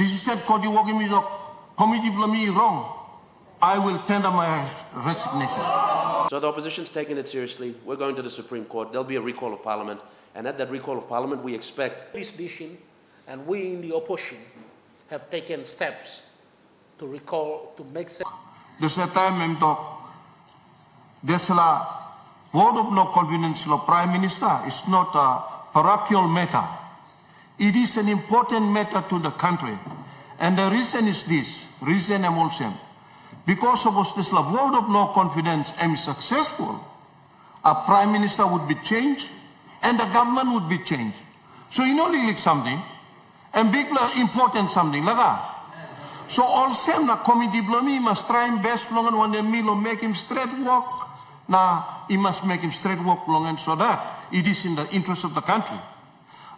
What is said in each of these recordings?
decision kodi wogi mi dok committee blami wrong, I will tender my resignation. So the opposition's taking it seriously. We're going to the Supreme Court. There'll be a recall of Parliament. And at that recall of Parliament, we expect this decision, and we in the opposition have taken steps to recall, to make sense. There's a time I'm talk. There's a vote of no confidence of Prime Minister. It's not a parochial matter. It is an important matter to the country. And the reason is this, reason I'm also, because of this vote of no confidence am successful, a Prime Minister would be changed and the government would be changed. So you know like something, and big important something, like that. So also the committee blomi must try and best long and when they meal make him straight walk. Now he must make him straight walk long and so that it is in the interest of the country.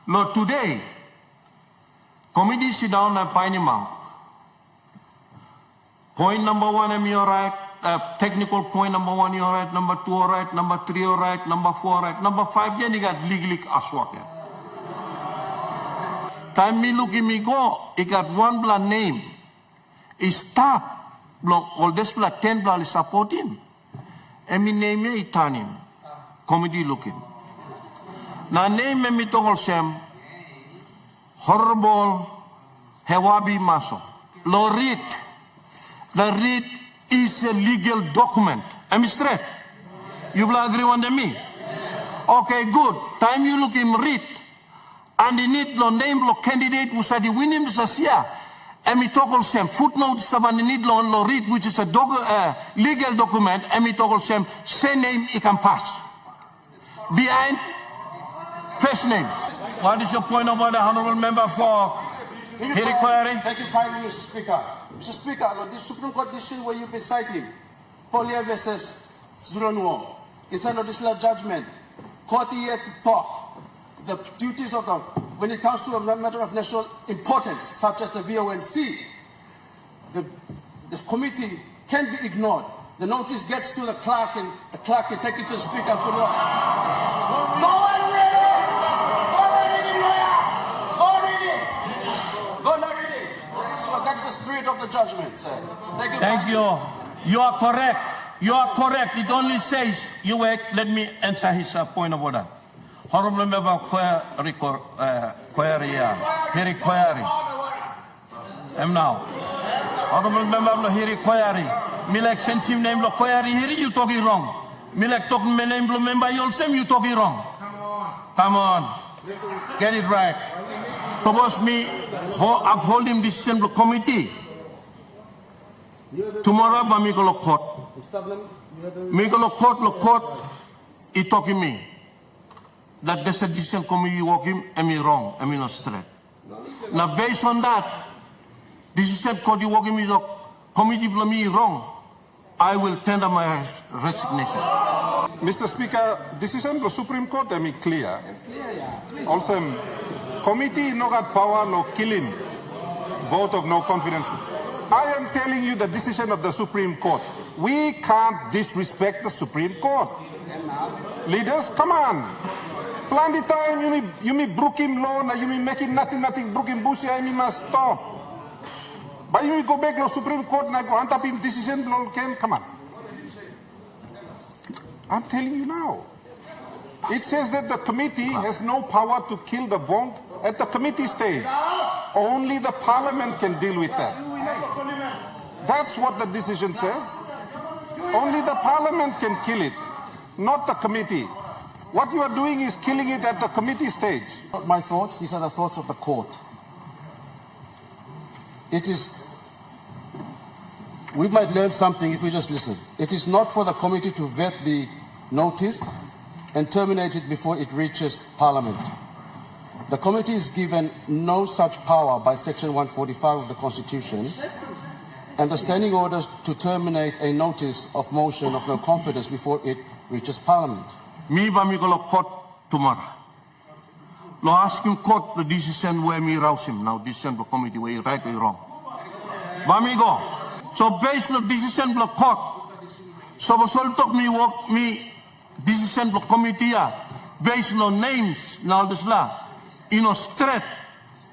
Lord, today, committee sit down and find him out. Point number one, I'm all right. Technical point number one, you're right. Number two, all right. Number three, all right. Number four, all right. Number five, then you got legally aswak. Time me look at me go, he got one blood name. He start, all this blood 10 blood is support him. And me name he turn him. Committee looking. Now name me to all sem horrible Hewabi Maso. Lo read. The read is a legal document. Am I straight? You will agree on me? Okay, good. Time you look him read. And he need the name of candidate who said he win him Sasia. And we talk all same. Footnote 7 need lo read, which is a legal document. And we talk all same. Say name he can pass. Behind first name. What is your point about the honorable member for hearing query? Thank you kindly, Mr. Speaker. Mr. Speaker, this Supreme Court decision where you've been citing, Polia versus Zuronuo, is an additional judgment. Court yet to talk the duties of the, when it comes to a matter of national importance, such as the VONC, the committee can be ignored. The notice gets to the clerk and the clerk can take it to the speaker and put it on. Go and read it! Go and read it, lawyer! Go read it! Go and read it! So that's the spirit of the judgment, sir. Thank you. Thank you. You are correct. You are correct. It only says, you wait, let me answer his point about that. Honorable member query, hearing query. I'm now. Honorable member hearing query. Milek sent him name lo query hearing, you talking wrong. Milek talk me name lo member you same, you talking wrong. Come on. Get it right. Propose me upholding decision of the committee. Tomorrow, but me go to court. Me go to court, he talking me. That there's a decision committee working, am I wrong? Am I not straight? Now, based on that, decision committee working is committee me wrong. I will tender my resignation. Mr. Speaker, decision of the Supreme Court is clear. Also, committee no got power, no killing, vote of no confidence. I am telling you the decision of the Supreme Court. We can't disrespect the Supreme Court. Leaders, come on. Plan the time, you may brook him law, you may make it nothing, brook him bush, you must stop. But you may go back to the Supreme Court and go hunt up him decision, come on. I'm telling you now. It says that the committee has no power to kill the VONC at the committee stage. Only the parliament can deal with that. That's what the decision says. Only the parliament can kill it, not the committee. What you are doing is killing it at the committee stage. Not my thoughts, these are the thoughts of the court. It is, we might learn something if we just listen. It is not for the committee to vet the notice and terminate it before it reaches Parliament. The committee is given no such power by Section 145 of the Constitution, and the standing orders to terminate a notice of motion of no confidence before it reaches Parliament. Me ba mi go court tomorrow. Lo ask him court the decision where me rouse him now. Decision of committee where you right or wrong. Ba mi go. So based on decision of court. So basol talk me work me decision of committee based on names now this la. Straight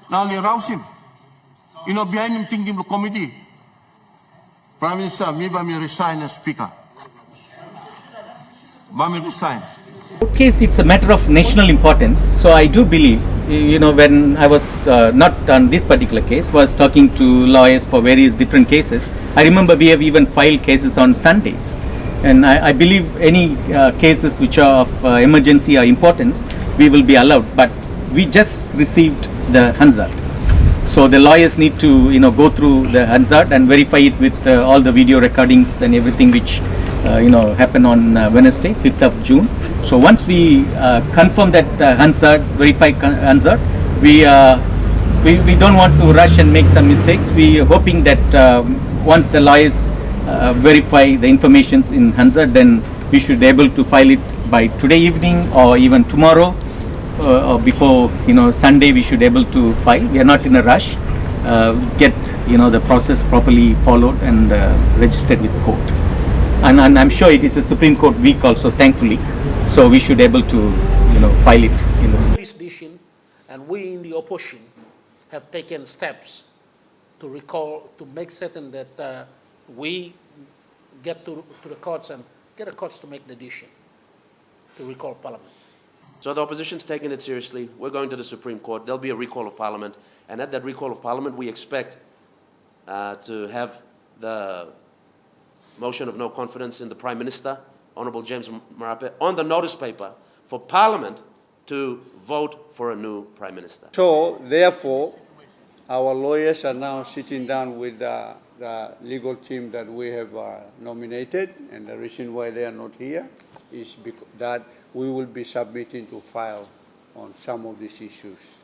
now they rouse him. You know, behind him thinking the committee. Prime Minister, me resign as Speaker. Bami resign. Case, it's a matter of national importance. So I do believe, when I was not on this particular case, was talking to lawyers for various different cases. I remember we have even filed cases on Sundays. And I believe any cases which are of emergency or importance, we will be allowed. But we just received the Hansard. So the lawyers need to, go through the Hansard and verify it with all the video recordings and everything which, happened on Wednesday, 5th of June. So once we confirm that Hansard, verify Hansard, we don't want to rush and make some mistakes. We are hoping that once the lawyers verify the informations in Hansard, then we should be able to file it by today evening or even tomorrow. Or before Sunday, we should be able to file. We are not in a rush. Get the process properly followed and registered with court. And I'm sure it is a Supreme Court week also, thankfully. So we should be able to file it in the This decision, and we in the opposition have taken steps to make certain that we get to the courts and get the courts to make the decision to recall Parliament. So the opposition's taking it seriously. We're going to the Supreme Court. There'll be a recall of Parliament. And at that recall of Parliament, we expect to have the motion of no confidence in the Prime Minister, Honourable James Marape, on the notice paper for Parliament to vote for a new Prime Minister. So, therefore, our lawyers are now sitting down with the legal team that we have nominated, and the reason why they are not here is that we will be submitting to file on some of these issues.